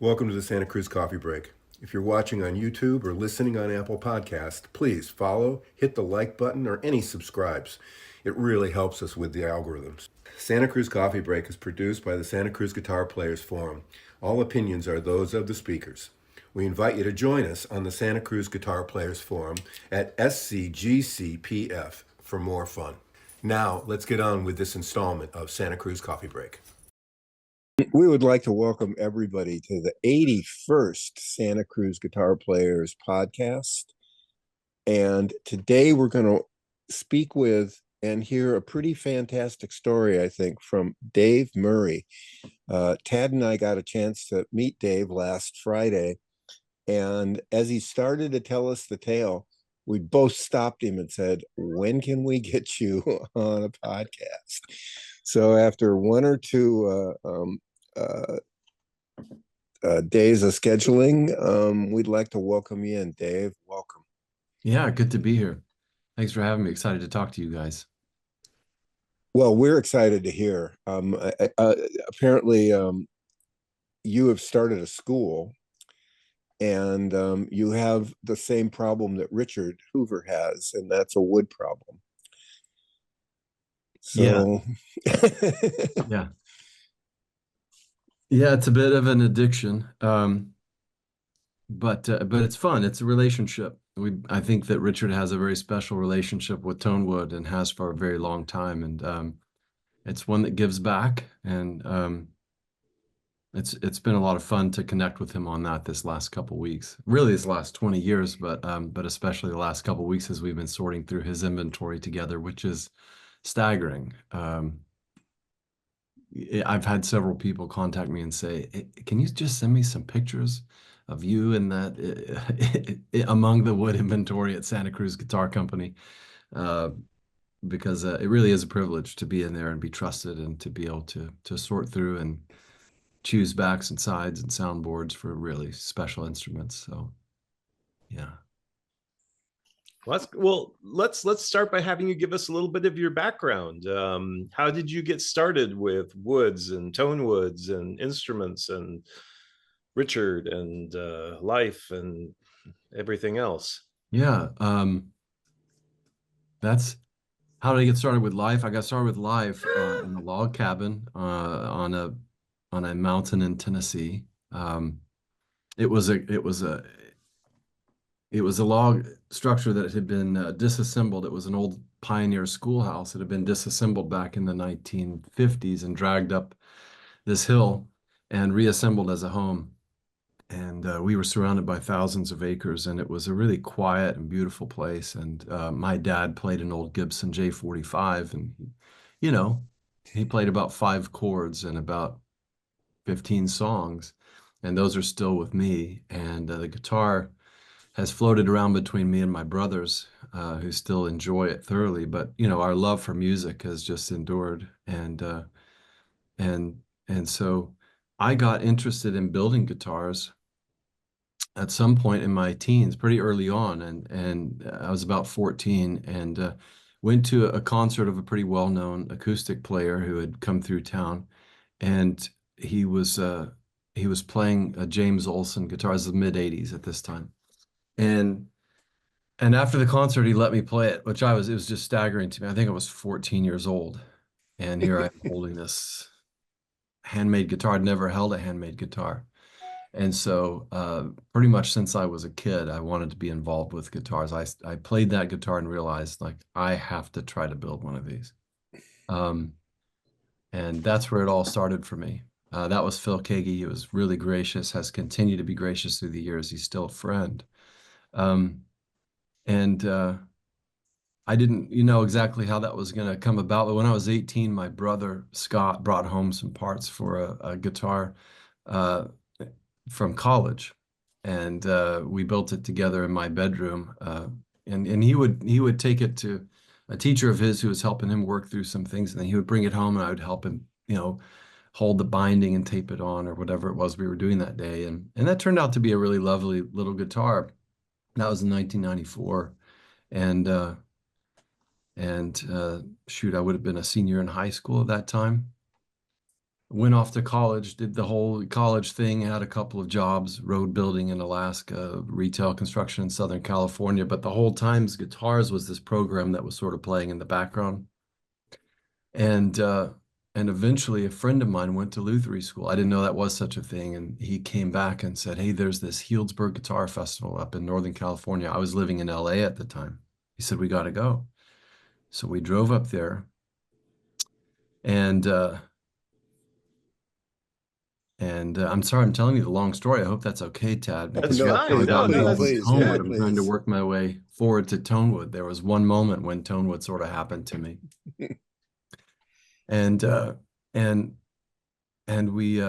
Welcome to the Santa Cruz Coffee Break. If you're watching on YouTube or listening on Apple Podcast, please follow, hit the like button, or any subscribes. It really helps us with the algorithms. Santa Cruz Coffee Break is produced by the Santa Cruz Guitar Players Forum. All opinions are those of the speakers. We invite you to join us on the Santa Cruz Guitar Players Forum at SCGCPF for more fun. Now, let's get on with this installment of Santa Cruz Coffee Break. We would like to welcome everybody to the 81st Santa Cruz Guitar Players podcast. And today we're going to speak with and hear a pretty fantastic story, I think, from Dave Murray. Tad and I got a chance to meet Dave last Friday. And as he started to tell us the tale, we both stopped him and said, "When can we get you on a podcast?" So after one or two days of scheduling, we'd like to welcome you in. Dave, welcome. Yeah, good to be here. Thanks for having me. Excited to talk to you guys. Well, we're excited to hear. Apparently, you have started a school, and you have the same problem that Richard Hoover has, and that's a wood problem. So, yeah. Yeah, it's a bit of an addiction, but it's fun. It's a relationship. I think that Richard has a very special relationship with tone wood and has for a very long time, and it's one that gives back, and it's been a lot of fun to connect with him on that this last couple weeks. Really, this last 20 years, but especially the last couple weeks as we've been sorting through his inventory together, which is staggering. I've had several people contact me and say, "Hey, can you just send me some pictures of you and that among the wood inventory at Santa Cruz Guitar Company?" Because it really is a privilege to be in there and be trusted and to be able to sort through and choose backs and sides and soundboards for really special instruments. So, yeah. Well, let's start by having you give us a little bit of your background. How did you get started with woods and tone woods and instruments and Richard and life and everything else? Yeah, that's how did I get started with life? I got started with life in a log cabin on a mountain in Tennessee. It was a log structure that had been disassembled. It was an old pioneer schoolhouse that had been disassembled back in the 1950s and dragged up this hill and reassembled as a home. And we were surrounded by thousands of acres, and it was a really quiet and beautiful place. And my dad played an old Gibson J45, and he played about 5 chords and about 15 songs, and those are still with me. And the guitar has floated around between me and my brothers, who still enjoy it thoroughly. But our love for music has just endured, and so I got interested in building guitars at some point in my teens, pretty early on, and I was about 14, and went to a concert of a pretty well-known acoustic player who had come through town, and he was playing a James Olson guitar. It was the mid-'80s at this time. And after the concert, he let me play it, it was just staggering to me. I think I was 14 years old, and here I'm holding this handmade guitar. I'd never held a handmade guitar. And so pretty much since I was a kid, I wanted to be involved with guitars. I played that guitar and realized, like, I have to try to build one of these. And that's where it all started for me. That was Phil Kagi. He was really gracious, has continued to be gracious through the years. He's still a friend. I didn't know exactly how that was going to come about, but when I was 18, my brother Scott brought home some parts for a guitar from college, and we built it together in my bedroom. And he would take it to a teacher of his who was helping him work through some things, and then he would bring it home, and I would help him, hold the binding and tape it on, or whatever it was we were doing that day. And that turned out to be a really lovely little guitar. That was in 1994, and shoot, I would have been a senior in high school at that time went off to college, did the whole college thing, had a couple of jobs, road building in Alaska, retail construction in Southern California. But the whole time, guitars was this program that was sort of playing in the background. And eventually a friend of mine went to Luthery school. I didn't know that was such a thing. And he came back and said, hey, there's this Healdsburg Guitar Festival up in Northern California. I was living in LA at the time. He said, we got to go. So we drove up there, and I'm sorry, I'm telling you the long story. I hope that's okay, Tad, because That's No, fine. please, No, got me no, all please, these that's please, yeah, Tonewood. I'm trying to please. work my way forward to Tonewood. There was one moment when Tonewood sort of happened to me. And and we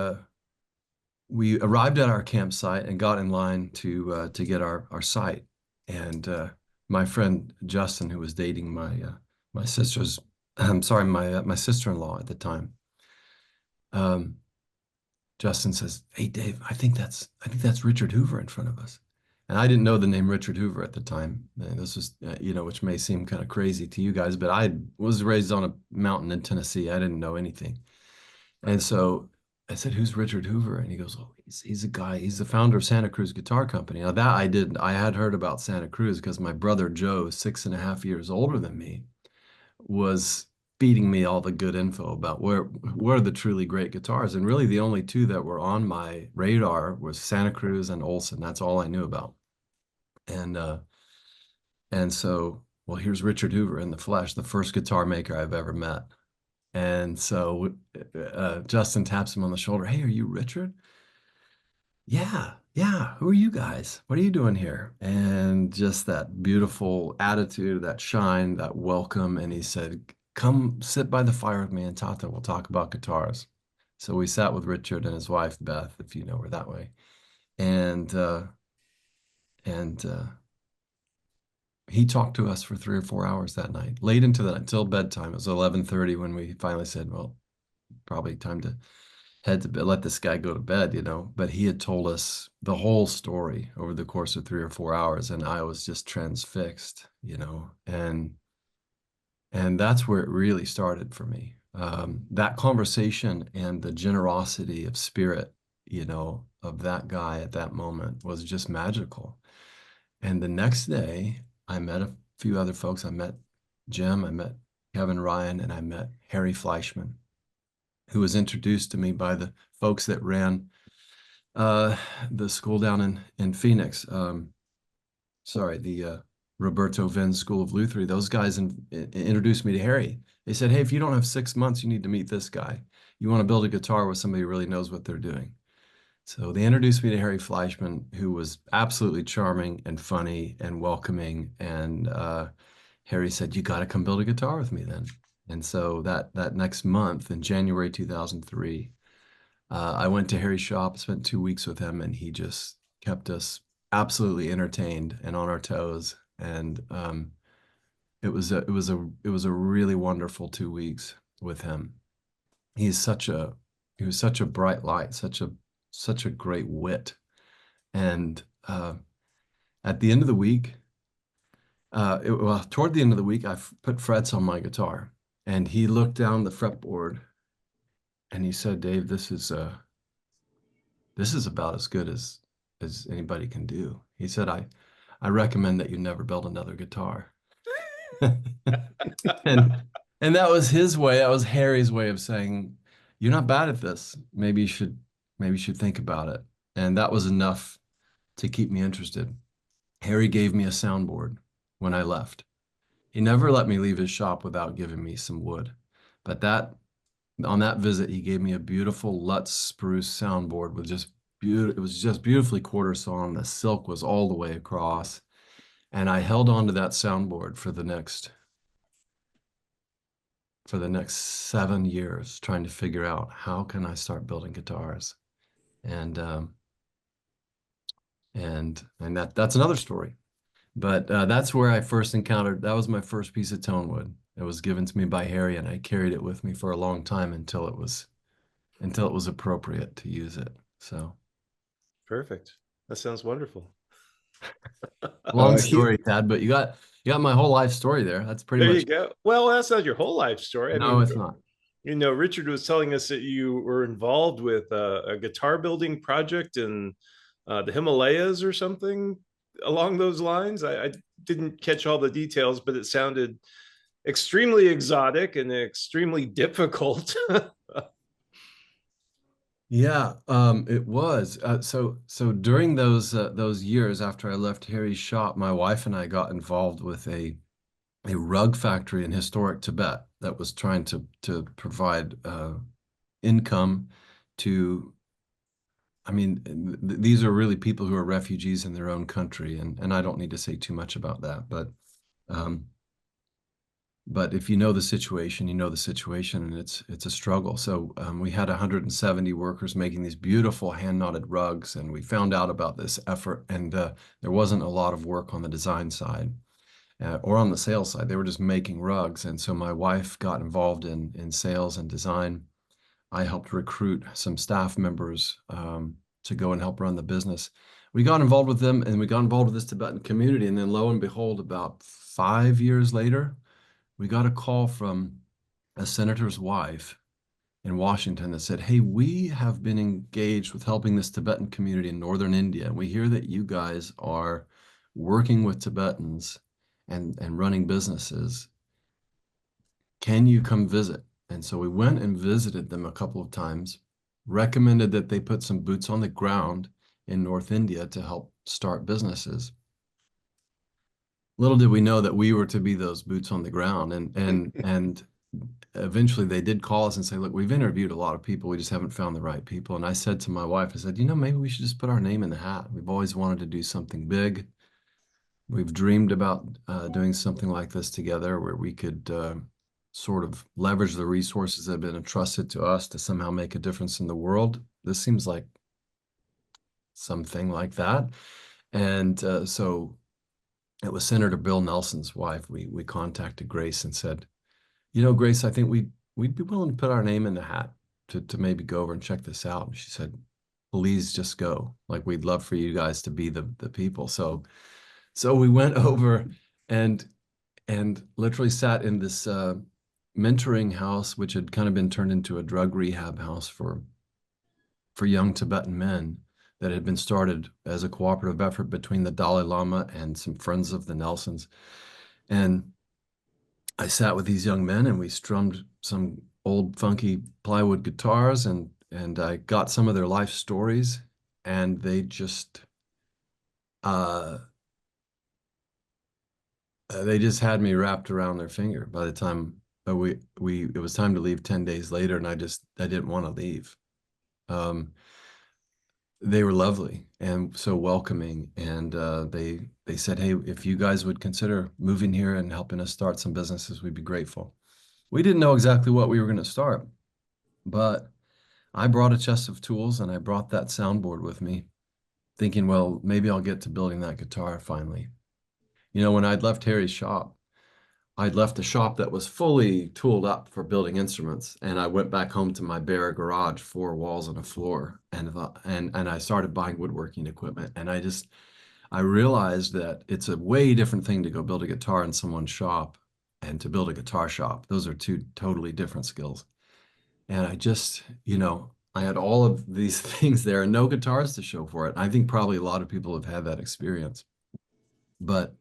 arrived at our campsite and got in line to get our site. And my friend Justin, who was dating my sister's, I'm sorry, my sister-in-law at the time, Justin says, "Hey Dave, I think that's Richard Hoover in front of us." And I didn't know the name Richard Hoover at the time. And this was, which may seem kind of crazy to you guys, but I was raised on a mountain in Tennessee. I didn't know anything. And so I said, "Who's Richard Hoover?" And he goes, "Oh, he's a guy. He's the founder of Santa Cruz Guitar Company." Now that I didn't. I had heard about Santa Cruz because my brother Joe, 6.5 years older than me, was feeding me all the good info about where are the truly great guitars. And really the only two that were on my radar was Santa Cruz and Olson. That's all I knew about. And so, well, here's Richard Hoover in the flesh, the first guitar maker I've ever met. And so Justin taps him on the shoulder. "Hey, are you Richard?" "Yeah, yeah. Who are you guys? What are you doing here?" And just that beautiful attitude, that shine, that welcome. And he said, "Come sit by the fire with me and Tata. We'll talk about guitars." So we sat with Richard and his wife, Beth, if you know her that way. And he talked to us for 3 or 4 hours that night, late into the night, until bedtime. It was 11:30 when we finally said, well, probably time to head to bed, let this guy go to bed, But he had told us the whole story over the course of 3 or 4 hours, and I was just transfixed, and that's where it really started for me. That conversation and the generosity of spirit, of that guy at that moment was just magical. And the next day, I met a few other folks. I met Jim, I met Kevin Ryan, and I met Harry Fleischman, who was introduced to me by the folks that ran the school down in Phoenix. The Roberto Venn School of Luthery. Those guys introduced me to Harry. They said, "Hey, if you don't have 6 months, you need to meet this guy. You want to build a guitar with somebody who really knows what they're doing." So they introduced me to Harry Fleischman, who was absolutely charming and funny and welcoming. And Harry said, "You got to come build a guitar with me then." And so that next month, in January 2003, I went to Harry's shop, spent 2 weeks with him, and he just kept us absolutely entertained and on our toes. And it was a really wonderful 2 weeks with him. He was such a bright light, such a great wit. And at the end of the week, toward the end of the week, I put frets on my guitar, and he looked down the fretboard and he said, "Dave, this is about as good as anybody can do." He said, I recommend that you never build another guitar." and that was his way. That was Harry's way of saying, "You're not bad at this. Maybe you should think about it." And that was enough to keep me interested. Harry gave me a soundboard when I left. He never let me leave his shop without giving me some wood. But on that visit, he gave me a beautiful Lutz spruce soundboard with it was just beautifully quarter sawn. The silk was all the way across. And I held on to that soundboard for the next 7 years, trying to figure out how can I start building guitars. And that's another story. But that's where I first encountered, that was my first piece of tonewood. It was given to me by Harry, and I carried it with me for a long time until it was appropriate to use it. So Perfect. That sounds wonderful. long story, Tad, but you got my whole life story there. That's pretty There much. you go. Well, that's not your whole life story. I No, mean, it's not. Richard was telling us that you were involved with a guitar building project in the Himalayas or something along those lines. I didn't catch all the details, but it sounded extremely exotic and extremely difficult. Yeah, it was. So during those years after I left Harry's shop, my wife and I got involved with a rug factory in historic Tibet that was trying to provide income to. I mean, these are really people who are refugees in their own country, and I don't need to say too much about that, um, but if you know the situation, you know the situation, and it's a struggle. So we had 170 workers making these beautiful hand knotted rugs, and we found out about this effort, and there wasn't a lot of work on the design side or on the sales side. They were just making rugs, and so my wife got involved in sales and design. I helped recruit some staff members to go and help run the business. We got involved with them, and we got involved with this Tibetan community, and then lo and behold, about 5 years later, we got a call from a senator's wife in Washington that said, "Hey, we have been engaged with helping this Tibetan community in northern India, and we hear that you guys are working with Tibetans and running businesses. Can you come visit?" And so we went and visited them a couple of times, recommended that they put some boots on the ground in North India to help start businesses. Little did we know that we were to be those boots on the ground, and eventually they did call us and say, "Look, we've interviewed a lot of people. We just haven't found the right people." And I said to my wife, I said, maybe we should just put our name in the hat. We've always wanted to do something big. We've dreamed about doing something like this together where we could sort of leverage the resources that have been entrusted to us to somehow make a difference in the world. This seems like something like that. And so it was Senator Bill Nelson's wife. We contacted Grace and said, Grace, I think we'd be willing to put our name in the hat to maybe go over and check this out. And she said, "Please just go. Like, we'd love for you guys to be the people." So we went over and literally sat in this mentoring house, which had kind of been turned into a drug rehab house for young Tibetan men that had been started as a cooperative effort between the Dalai Lama and some friends of the Nelsons. And I sat with these young men and we strummed some old funky plywood guitars, and I got some of their life stories, and they just had me wrapped around their finger by the time it was time to leave 10 days later, and I didn't want to leave. They were lovely and so welcoming, and they said, "Hey, if you guys would consider moving here and helping us start some businesses, we'd be grateful." We didn't know exactly what we were going to start, but I brought a chest of tools and I brought that soundboard with me, thinking, well, maybe I'll get to building that guitar finally. When I'd left Harry's shop, I'd left a shop that was fully tooled up for building instruments, and I went back home to my bare garage, 4 walls and a floor, and I started buying woodworking equipment. And I realized that it's a way different thing to go build a guitar in someone's shop and to build a guitar shop. Those are two totally different skills. And I had all of these things there and no guitars to show for it. I think probably a lot of people have had that experience, but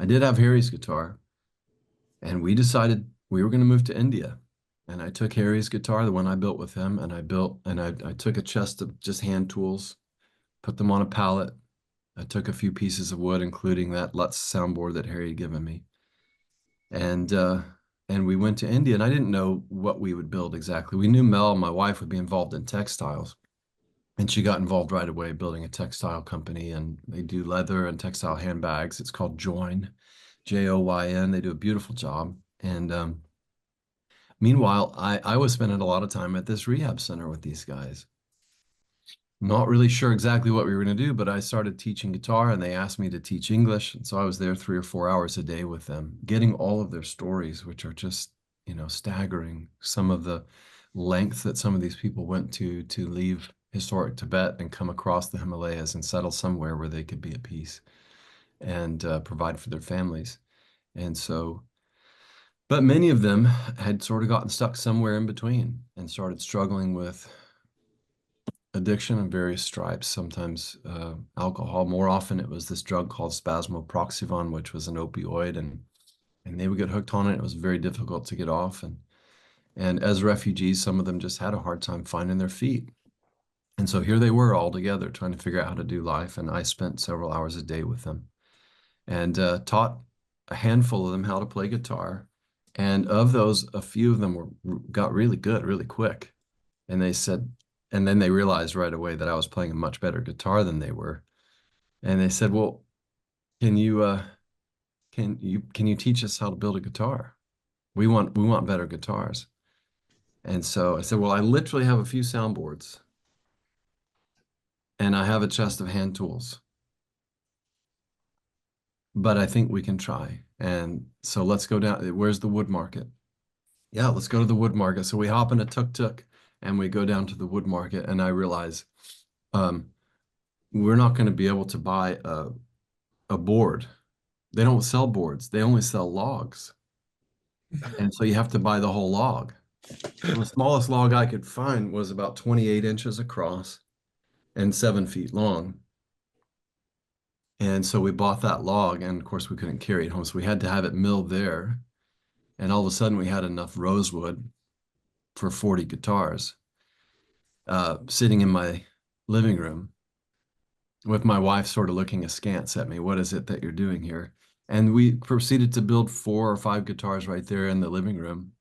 I did have Harry's guitar. And we decided we were going to move to India. And I took Harry's guitar, the one I built with him, and I took a chest of just hand tools, put them on a pallet. I took a few pieces of wood, including that Lutz soundboard that Harry had given me. And we went to India, and I didn't know what we would build exactly. We knew Mel, my wife, would be involved in textiles. And she got involved right away building a textile company, and they do leather and textile handbags. It's called Joyn. Joyn. They do a beautiful job. And meanwhile, I was spending a lot of time at this rehab center with these guys. Not really sure exactly what we were going to do, but I started teaching guitar and they asked me to teach English. And so I was there 3 or 4 hours a day with them, getting all of their stories, which are just, staggering. Some of the lengths that some of these people went to leave historic Tibet and come across the Himalayas and settle somewhere where they could be at peace and provide for their families. And so, But many of them had sort of gotten stuck somewhere in between and started struggling with addiction of various stripes, sometimes alcohol. More often it was this drug called spasmoproxivon, which was an opioid, and they would get hooked on it. It was very difficult to get off. And as refugees, some of them just had a hard time finding their feet. And so here they were all together trying to figure out how to do life. And I spent several hours a day with them and taught a handful of them how to play guitar. And of those, a few of them got really good really quick. And they said, and then they realized right away that I was playing a much better guitar than they were. And they said, "Well, can you can you teach us how to build a guitar? We want better guitars." And so I said, "Well, I literally have a few soundboards and I have a chest of hand tools, but I think we can try. And so let's go down. Where's the wood market? Yeah, let's go to the wood market." So we hop in a tuk-tuk and we go down to the wood market, and I realize um, we're not going to be able to buy a board. They don't sell boards. They only sell logs. And so you have to buy the whole log. And the smallest log I could find was about 28 inches across and 7 feet long. And so we bought that log, and of course we couldn't carry it home. So we had to have it milled there. And all of a sudden we had enough rosewood for 40 guitars sitting in my living room with my wife sort of looking askance at me. "What is it that you're doing here?" And we proceeded to build 4 or 5 guitars right there in the living room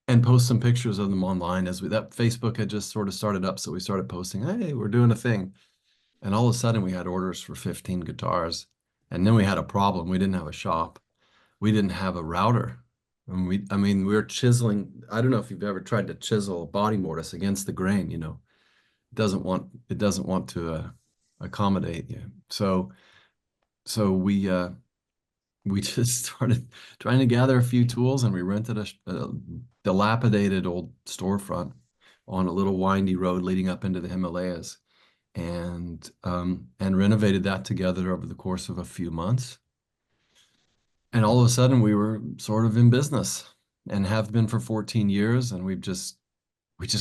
and post some pictures of them online that Facebook had just sort of started up. So we started posting, "Hey, we're doing a thing." And all of a sudden we had orders for 15 guitars. And then we had a problem. We didn't have a shop. We didn't have a router. And I mean, we were chiseling. I don't know if you've ever tried to chisel a body mortise against the grain, it doesn't want to accommodate you. So we just started trying to gather a few tools, and we rented a dilapidated old storefront on a little windy road leading up into the Himalayas, and renovated that together over the course of a few months. And all of a sudden we were sort of in business and have been for 14 years, and we just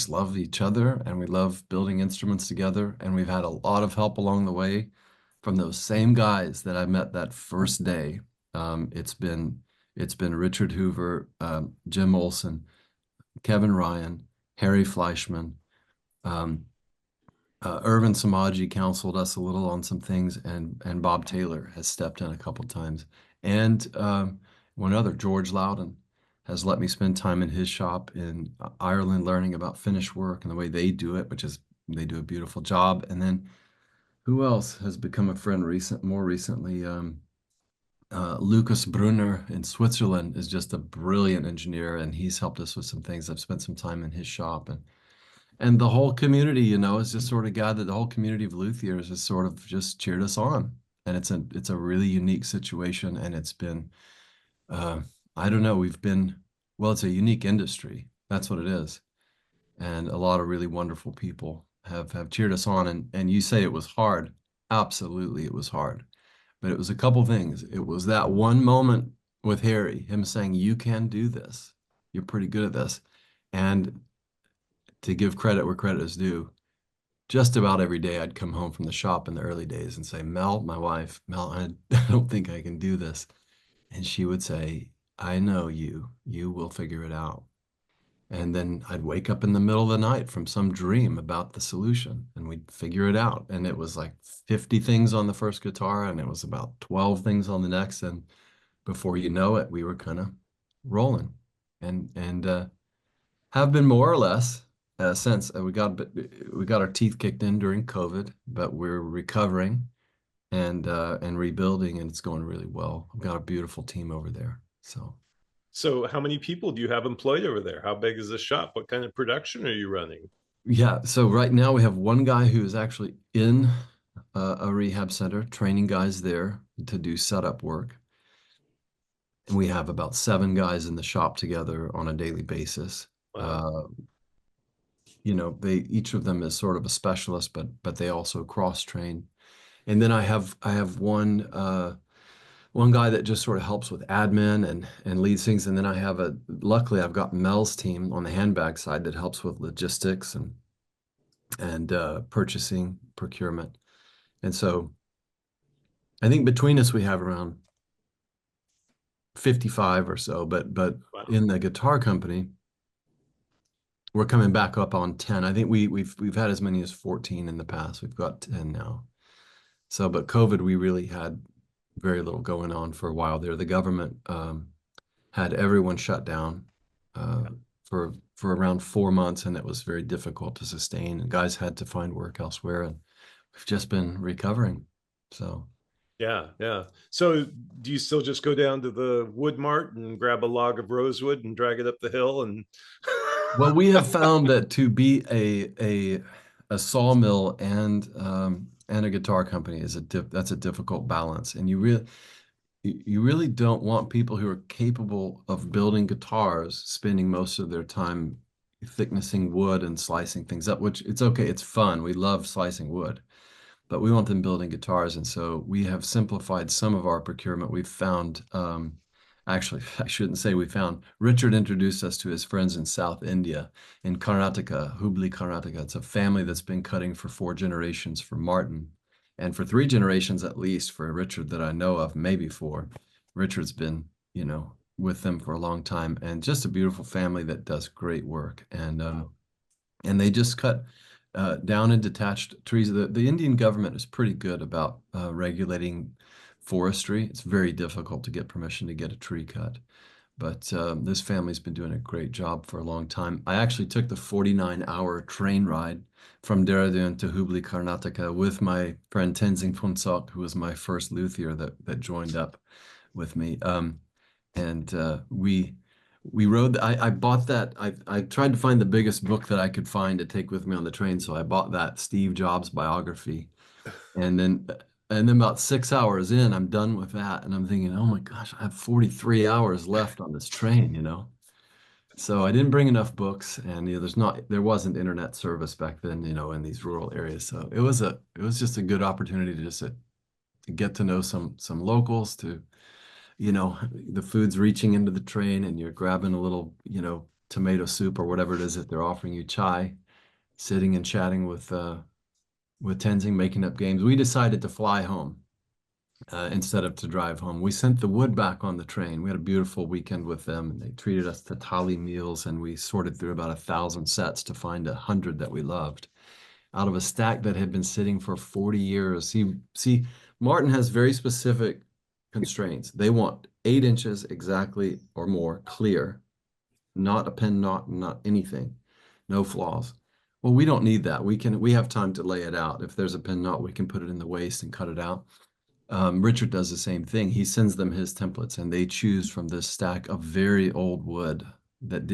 love each other, and we love building instruments together, and we've had a lot of help along the way from those same guys that I met that first day. It's been Richard Hoover, Jim Olson, Kevin Ryan, Harry Fleischman, Irvin Samaji counseled us a little on some things, and Bob Taylor has stepped in a couple times, and one other, George Loudon, has let me spend time in his shop in Ireland learning about Finnish work and the way they do it, which is they do a beautiful job. And then who else has become a friend more recently? Lucas Brunner in Switzerland is just a brilliant engineer, and he's helped us with some things. I've spent some time in his shop, and the whole community, is just sort of gathered. The whole community of luthiers has sort of just cheered us on, and it's a really unique situation, and it's been I don't know, it's a unique industry. That's what it is. And a lot of really wonderful people have cheered us on. And you say it was hard. Absolutely, it was hard. But it was a couple things. It was that one moment with Harry, him saying, "You can do this. You're pretty good at this." And to give credit where credit is due, just about every day I'd come home from the shop in the early days and say, "Mel, my wife, Mel, I don't think I can do this." And she would say, "I know you will figure it out." And then I'd wake up in the middle of the night from some dream about the solution, and we'd figure it out. And it was like 50 things on the first guitar, and it was about 12 things on the next. And before you know it, we were kind of rolling, and have been more or less since we got our teeth kicked in during COVID, but we're recovering and rebuilding, and it's going really well. I've got a beautiful team over there. So how many people do you have employed over there? How big is the shop? What kind of production are you running? Yeah, so right now we have one guy who is actually in a rehab center, training guys there to do setup work. And we have about 7 guys in the shop together on a daily basis. Wow. Each of them is sort of a specialist, but they also cross train. And then I have one one guy that just sort of helps with admin and leads things. And then I have luckily I've got Mel's team on the handbag side that helps with logistics and purchasing, procurement. And so I think between us we have around 55 or so, but Wow. in the guitar company, we're coming back up on 10. I think we've had as many as 14 in the past. We've got 10 now. So, but COVID, we really had very little going on for a while there. The government had everyone shut down for around 4 months, and it was very difficult to sustain. And guys had to find work elsewhere, and we've just been recovering. So. Yeah, yeah. So do you still just go down to the wood mart and grab a log of rosewood and drag it up the hill and Well, we have found that to be a sawmill and a guitar company is that's a difficult balance, and you really don't want people who are capable of building guitars spending most of their time thicknessing wood and slicing things up, which it's okay, it's fun. We love slicing wood, but we want them building guitars. And so we have simplified some of our procurement. We've found, actually, I shouldn't say we found, Richard introduced us to his friends in South India, in Karnataka, Hubli, Karnataka. It's a family that's been cutting for 4 generations for Martin, and for 3 generations at least for Richard that I know of, maybe 4. Richard's been, with them for a long time, and just a beautiful family that does great work. And they just cut down in detached trees. The Indian government is pretty good about regulating forestry. It's very difficult to get permission to get a tree cut. But this family's been doing a great job for a long time. I actually took the 49-hour train ride from Dehradun to Hubli, Karnataka with my friend Tenzing Phuntsok, who was my first luthier that joined up with me. And we rode. I bought that. I tried to find the biggest book that I could find to take with me on the train. So I bought that Steve Jobs biography, and then about 6 hours in, I'm done with that, and I'm thinking, oh my gosh, I have 43 hours left on this train. So I didn't bring enough books, and there wasn't internet service back then, in these rural areas. So it was just a good opportunity to get to know some locals, the food's reaching into the train and you're grabbing a little, tomato soup or whatever it is that they're offering you, chai, sitting and chatting with Tenzing, making up games. We decided to fly home instead of to drive home. We sent the wood back on the train. We had a beautiful weekend with them, and they treated us to thali meals, and we sorted through about 1,000 sets to find 100 that we loved out of a stack that had been sitting for 40 years. See, Martin has very specific constraints. They want 8 inches exactly or more clear, not a pen knot, not anything, no flaws. Well, we don't need that. We have time to lay it out. If there's a pen knot, we can put it in the waste and cut it out. Richard does the same thing. He sends them his templates, and they choose from this stack of very old wood that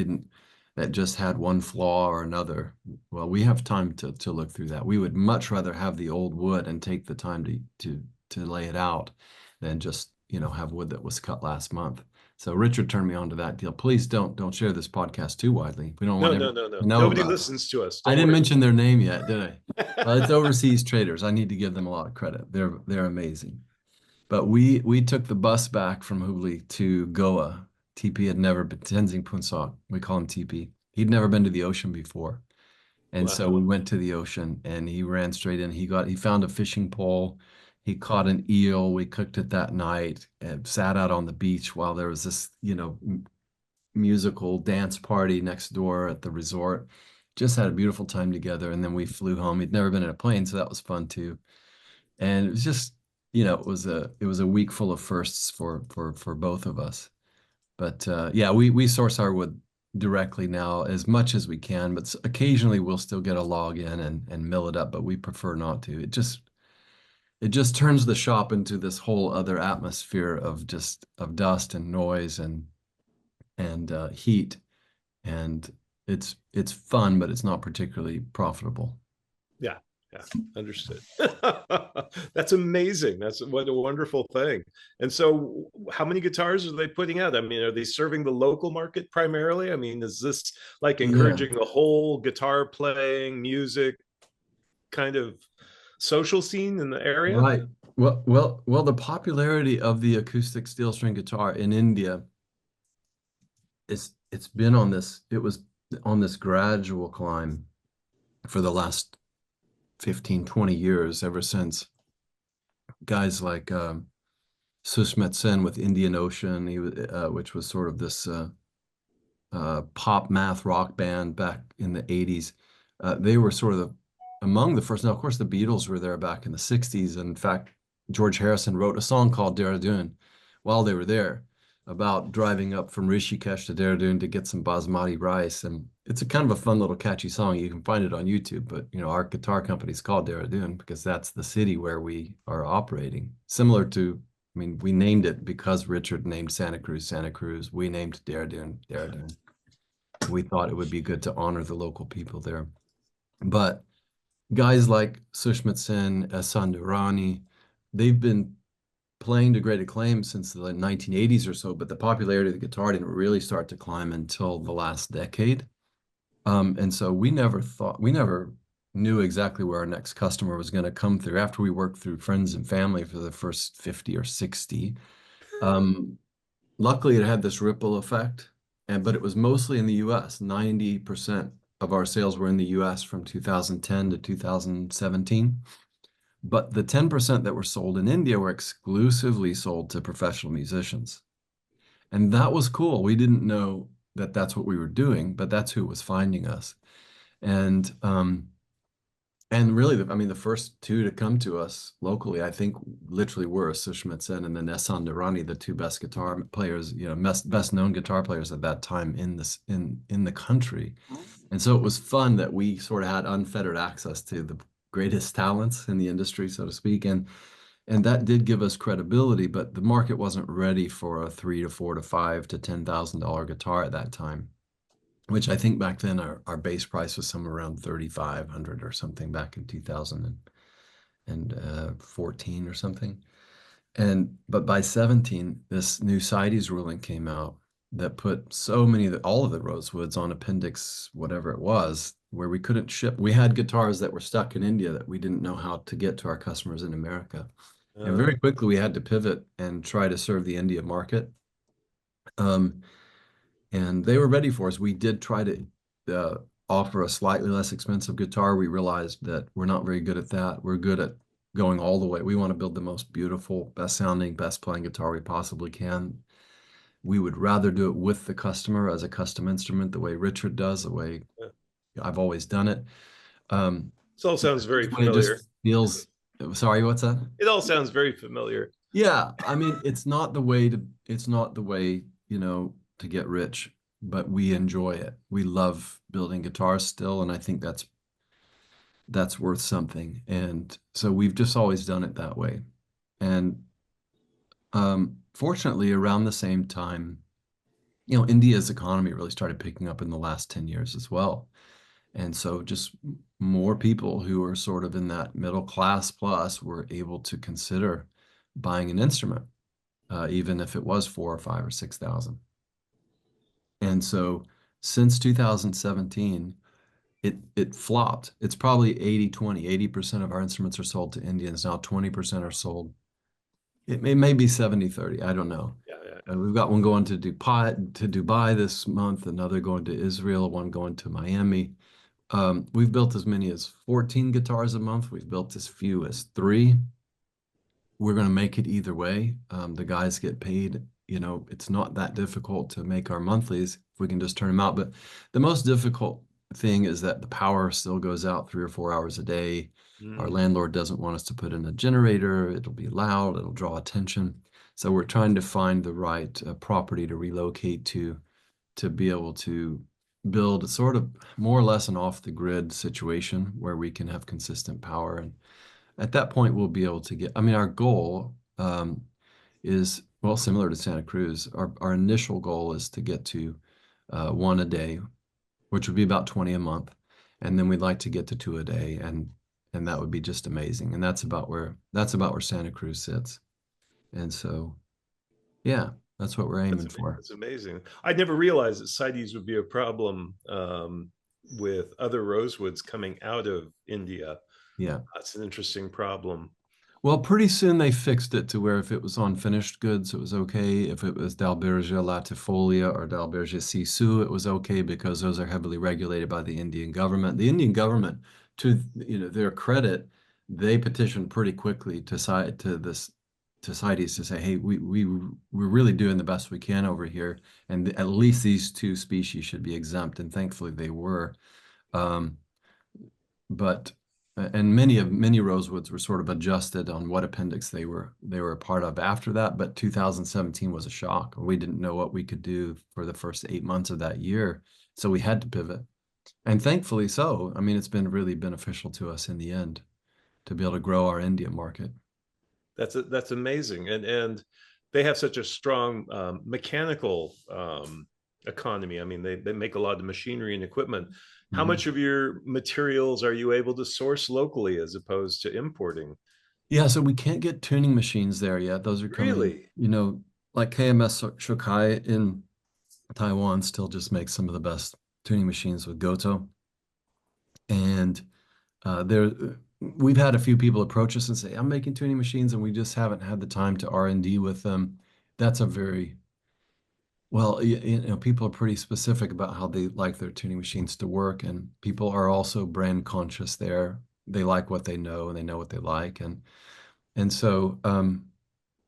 just had one flaw or another. Well, we have time to look through that. We would much rather have the old wood and take the time to lay it out than just, have wood that was cut last month. So Richard turned me on to that deal. Please don't share this podcast too widely. We don't want No. to know Nobody about it. listens to us. I Don't didn't worry. mention their name yet, did I? Well, it's overseas traders. I need to give them a lot of credit. They're amazing. But we took the bus back from Hubli to Goa. TP had never been, Tenzing Phuntsok, we call him TP. He'd never been to the ocean before. And so we went to the ocean, and he ran straight in. He found a fishing pole. He caught an eel. We cooked it that night and sat out on the beach while there was this, musical dance party next door at the resort. Just had a beautiful time together. And then we flew home. He'd never been in a plane, so that was fun too. And it was just, it was a week full of firsts for both of us. But yeah, we source our wood directly now as much as we can, but occasionally we'll still get a log in and mill it up, but we prefer not to. It just turns the shop into this whole other atmosphere of dust and noise and heat, and it's fun, but it's not particularly profitable. Yeah, understood. That's amazing. What a wonderful thing. And so how many guitars are they putting out? I mean, are they serving the local market primarily? I mean, is this like encouraging the whole guitar playing, music kind of social scene in the area? Right. Well, the popularity of the acoustic steel string guitar in India it's been on this, it was on this gradual climb for the last 15, 20 years, ever since guys like Sushmet Sen with Indian Ocean, which was sort of this pop math rock band back in the 80s. They were sort of among the first. Now, of course, the Beatles were there back in the 60s. And in fact, George Harrison wrote a song called Dehradun while they were there about driving up from Rishikesh to Dehradun to get some basmati rice. And it's a kind of a fun little catchy song. You can find it on YouTube, but our guitar company is called Dehradun because that's the city where we are operating. Similar to, I mean, we named it because Richard named Santa Cruz, Santa Cruz. We named Dehradun, Dehradun. We thought it would be good to honor the local people there. But guys like Sushmit Sen, Ehsan Durrani, they've been playing to great acclaim since the 1980s or so, but the popularity of the guitar didn't really start to climb until the last decade. And so we never knew exactly where our next customer was going to come through after we worked through friends and family for the first 50 or 60. Luckily, it had this ripple effect, but it was mostly in the US. 90% of our sales were in the US from 2010 to 2017. But the 10% that were sold in India were exclusively sold to professional musicians. And that was cool. We didn't know that that's what we were doing, but that's who was finding us. And really, I mean, the first two to come to us locally, I think, literally were Sushmit Sen and then Ehsan Durrani, the two best guitar players, best known guitar players at that time in the country. And so it was fun that we sort of had unfettered access to the greatest talents in the industry, so to speak, and that did give us credibility. But the market wasn't ready for a $3 to $4 to $5 to $10,000 guitar at that time, which I think back then our base price was somewhere around 3,500 or something back in 2014 or something. But by 17, this new CITES ruling came out that put all of the Rosewoods on appendix, whatever it was, where we couldn't ship. We had guitars that were stuck in India that we didn't know how to get to our customers in America. And very quickly we had to pivot and try to serve the India market. And they were ready for us. We did try to offer a slightly less expensive guitar. We realized that we're not very good at that. We're good at going all the way. We want to build the most beautiful, best sounding, best playing guitar we possibly can. We would rather do it with the customer as a custom instrument, the way Richard does, the way I've always done it. This all sounds very when it familiar. just feels, sorry, what's that? It all sounds very familiar. Yeah, I mean, it's not the way, to get rich, but we enjoy it. We love building guitars still, and I think that's worth something. And so we've just always done it that way. And fortunately, around the same time, India's economy really started picking up in the last 10 years as well. And so just more people who are sort of in that middle class plus were able to consider buying an instrument, even if it was 4 or 5 or 6,000. And so since 2017, it flopped. It's probably 80-20. 80% of our instruments are sold to Indians. Now 20% are sold. It may be 70-30. I don't know. Yeah. We've got one going to Dubai this month, another going to Israel, one going to Miami. We've built as many as 14 guitars a month. We've built as few as 3. We're going to make it either way. The guys get paid. It's not that difficult to make our monthlies if we can just turn them out. But the most difficult thing is that the power still goes out 3 or 4 hours a day. Our landlord doesn't want us to put in a generator. It'll be loud. It'll draw attention. So we're trying to find the right property to relocate to be able to build a sort of more or less an off-the-grid situation where we can have consistent power. And at that point, we'll be able to get, I mean, our goal is, well, similar to Santa Cruz. Our initial goal is to get to 1 a day, which would be about 20 a month. And then we'd like to get to 2 a day. And that would be just amazing. And that's about where Santa Cruz sits. And so, yeah, that's what we're aiming for. That's amazing. I never realized that CITES would be a problem with other rosewoods coming out of India. Yeah. That's an interesting problem. Well, pretty soon they fixed it to where if it was on finished goods, it was okay. If it was Dalbergia latifolia or Dalbergia sisu, it was okay because those are heavily regulated by the Indian government. The Indian government, to their credit, they petitioned pretty quickly to this to CITES to say, hey, we're really doing the best we can over here, and at least these two species should be exempt. And thankfully they were. Um, but and many rosewoods were sort of adjusted on what appendix they were a part of after that. But 2017 was a shock. We didn't know what we could do for the first 8 months of that year, so we had to pivot. And thankfully so. I mean, it's been really beneficial to us in the end to be able to grow our India market. That's amazing, and they have such a strong mechanical economy. I mean, they make a lot of machinery and equipment. How Mhm. much of your materials are you able to source locally as opposed to importing? Yeah, so we can't get tuning machines there yet. Those are coming, Really? like KMS Shokai in Taiwan still just makes some of the best tuning machines with Goto. And there, we've had a few people approach us and say, I'm making tuning machines, and we just haven't had the time to R&D with them. That's a very, well, people are pretty specific about how they like their tuning machines to work, and people are also brand conscious there. They like what they know, and they know what they like. And so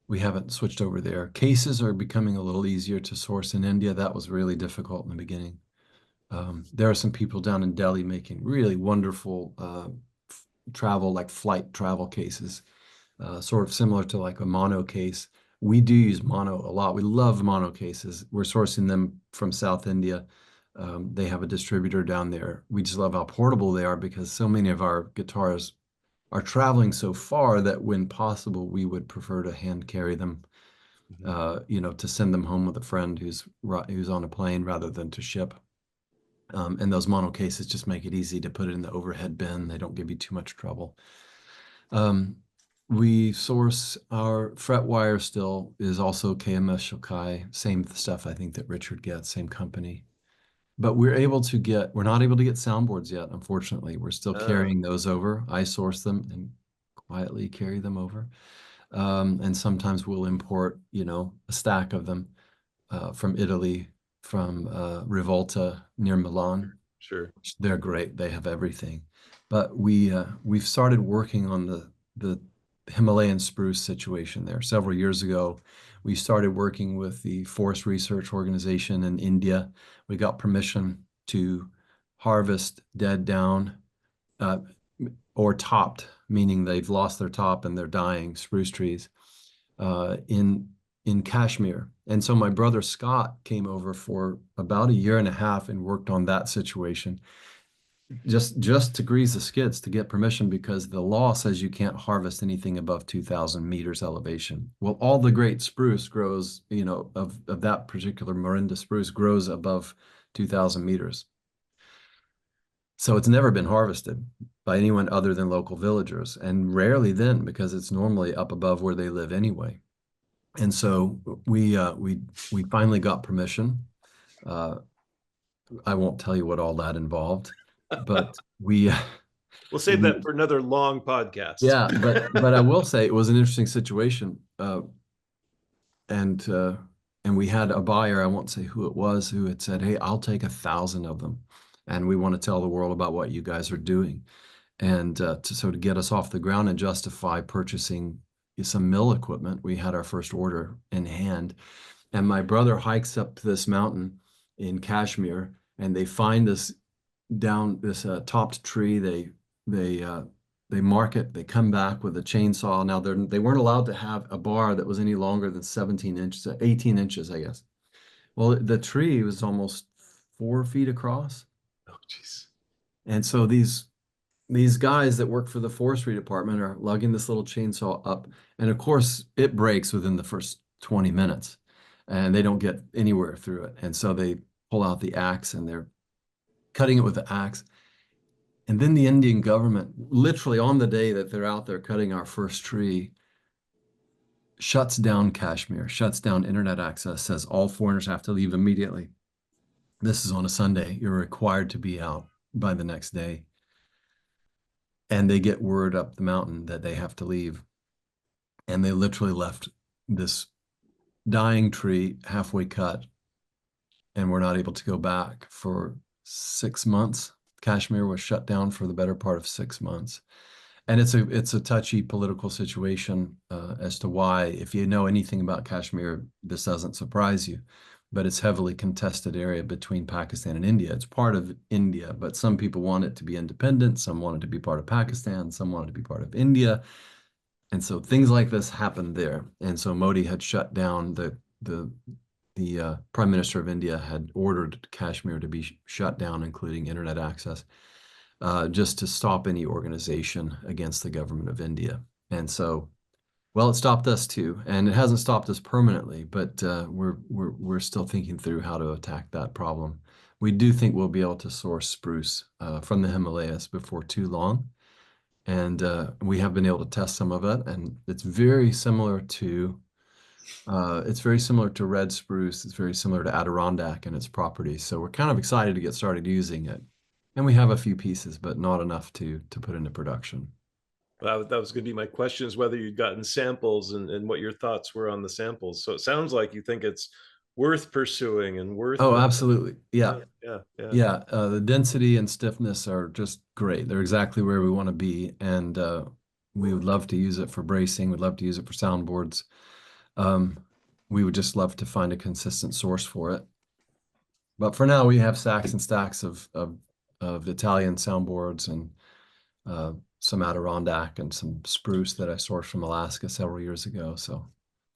we haven't switched over there. Cases are becoming a little easier to source in India. That was really difficult in the beginning. There are some people down in Delhi making really wonderful like flight travel cases, sort of similar to like a mono case. We do use mono a lot. We love mono cases. We're sourcing them from South India. They have a distributor down there. We just love how portable they are because so many of our guitars are traveling so far that when possible, we would prefer to hand carry them, Mhm. to send them home with a friend who's on a plane rather than to ship. And those mono cases just make it easy to put it in the overhead bin. They don't give you too much trouble. We source our fret wire still is also KMS Shokai, same stuff I think that Richard gets, same company. But we're not able to get soundboards yet, unfortunately. We're still Ah, carrying those over. I source them and quietly carry them over. And sometimes we'll import, a stack of them from Italy, from Rivolta near Milan. sure. They're great. They have everything. But we've started working on the Himalayan spruce situation there. Several years ago, we started working with the Forest Research Organization in India. We got permission to harvest dead down uh, or topped, meaning they've lost their top and they're dying spruce trees in Kashmir. And so my brother Scott came over for about a year and a half and worked on that situation just to grease the skids to get permission because the law says you can't harvest anything above 2,000 meters elevation. Well, all the great spruce grows, of that particular Morinda spruce grows above 2,000 meters. So it's never been harvested by anyone other than local villagers, and rarely then because it's normally up above where they live anyway. And so we finally got permission. Uh, I won't tell you what all that involved, but we We'll save we that for another long podcast. yeah, but I will say it was an interesting situation. And we had a buyer, I won't say who it was, who had said, "Hey, I'll take 1,000 of them, and we want to tell the world about what you guys are doing." And to get us off the ground and justify purchasing some mill equipment, we had our first order in hand. And my brother hikes up to this mountain in Kashmir, and they find this down this topped tree. They mark it. They come back with a chainsaw. Now they weren't allowed to have a bar that was any longer than 17 inches, 18 inches, I guess. Well, the tree was almost 4 feet across, Oh, jeez. and so these guys that work for the forestry department are lugging this little chainsaw up, and of course it breaks within the first 20 minutes, and they don't get anywhere through it. And so they pull out the axe and they're cutting it with the axe. And then the Indian government, literally on the day that they're out there cutting our first tree, shuts down Kashmir, shuts down internet access, says all foreigners have to leave immediately. This is on a Sunday. You're required to be out by the next day. And they get word up the mountain that they have to leave. and they literally left this dying tree halfway cut, and we're not able to go back for 6 months. Kashmir was shut down for the better part of 6 months. And it's a touchy political situation as to why. If you know anything about Kashmir, this doesn't surprise you, but it's heavily contested area between Pakistan and India. It's part of India, but some people want it to be independent, some want it to be part of Pakistan, some want it to be part of India. And so things like this happened there. And so Modi had shut down the Prime Minister of India had ordered Kashmir to be shut down, including internet access, just to stop any organization against the government of India. And so, well, it stopped us too, and it hasn't stopped us permanently, but we're still thinking through how to attack that problem. We do think we'll be able to source spruce from the Himalayas before too long, and we have been able to test some of it, and it's very similar to red spruce. It's very similar to Adirondack in its properties. So we're kind of excited to get started using it. And we have a few pieces, but not enough to put into production. That was going to be my question, is whether you'd gotten samples and what your thoughts were on the samples. So it sounds like you think it's worth pursuing and worth. Oh, absolutely. Yeah. Yeah. The density and stiffness are just great. They're exactly where we want to be. And we would love to use it for bracing. We'd love to use it for soundboards. We would just love to find a consistent source for it. But for now, we have stacks and stacks of Italian soundboards and some Adirondack and some spruce that I sourced from Alaska several years ago. So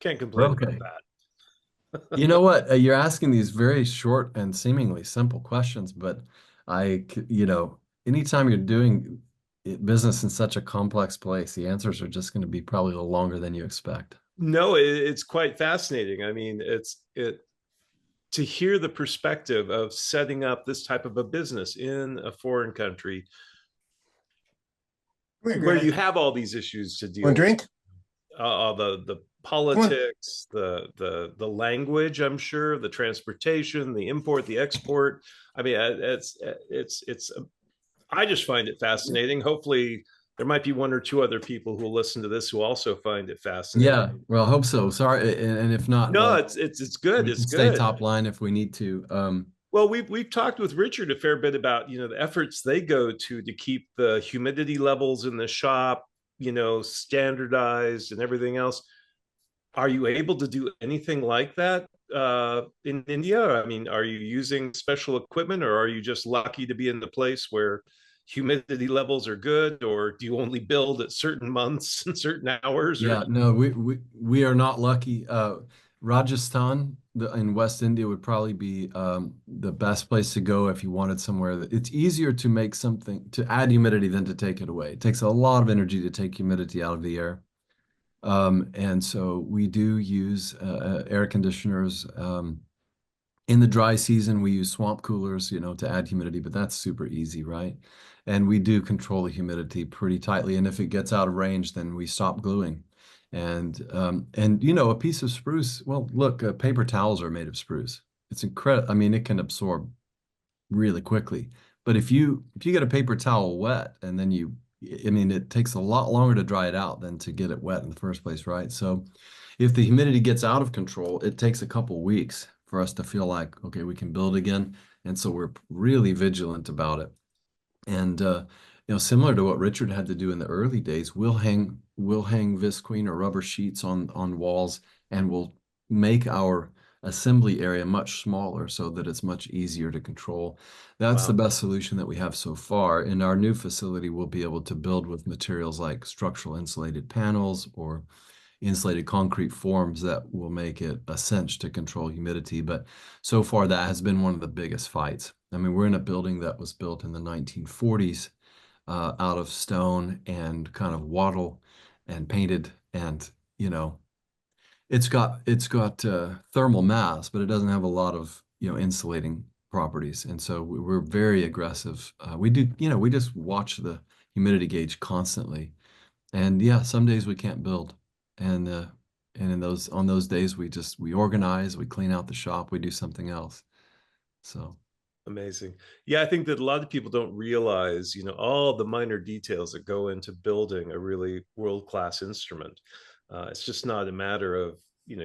can't complain okay. about that. You know what? You're asking these very short and seemingly simple questions, but anytime you're doing business in such a complex place, the answers are just going to be probably a little longer than you expect. No, it's quite fascinating. I mean, to hear the perspective of setting up this type of a business in a foreign country where you have all these issues to deal with. Drink? The politics, the language, I'm sure, the transportation, the import, the export. I mean, I just find it fascinating. Hopefully there might be one or two other people who will listen to this who also find it fascinating. Yeah, well, I hope so. Sorry, and if not, no, well, it's good. It's good. Stay top line if we need to. Well, we've talked with Richard a fair bit about the efforts they go to keep the humidity levels in the shop standardized and everything else. Are you able to do anything like that in India? I mean, are you using special equipment, or are you just lucky to be in the place where humidity levels are good, or do you only build at certain months and certain hours? Yeah, no, we are not lucky. Rajasthan in West India would probably be the best place to go if you wanted somewhere that it's easier to make something, to add humidity than to take it away. It takes a lot of energy to take humidity out of the air. And so we do use air conditioners. In the dry season, we use swamp coolers, to add humidity, but that's super easy, right? And we do control the humidity pretty tightly. And if it gets out of range, then we stop gluing. And a piece of spruce, well, look, paper towels are made of spruce. It's incredible. I mean, it can absorb really quickly. But if you get a paper towel wet and then it takes a lot longer to dry it out than to get it wet in the first place, right? So if the humidity gets out of control, it takes a couple weeks for us to feel like, okay, we can build again. And so we're really vigilant about it. And similar to what Richard had to do in the early days, we'll hang visqueen or rubber sheets on walls, and we'll make our assembly area much smaller so that it's much easier to control. That's the best solution that we have so far. In our new facility, we'll be able to build with materials like structural insulated panels or insulated concrete forms that will make it a cinch to control humidity. But so far, that has been one of the biggest fights. I mean, we're in a building that was built in the 1940s out of stone and kind of wattle and painted, and it's got thermal mass, but it doesn't have a lot of insulating properties. And so we're very aggressive. We just watch the humidity gauge constantly. And yeah, some days we can't build. And on those days we organize, we clean out the shop, we do something else. So amazing. Yeah, I think that a lot of people don't realize, all the minor details that go into building a really world-class instrument. It's just not a matter of,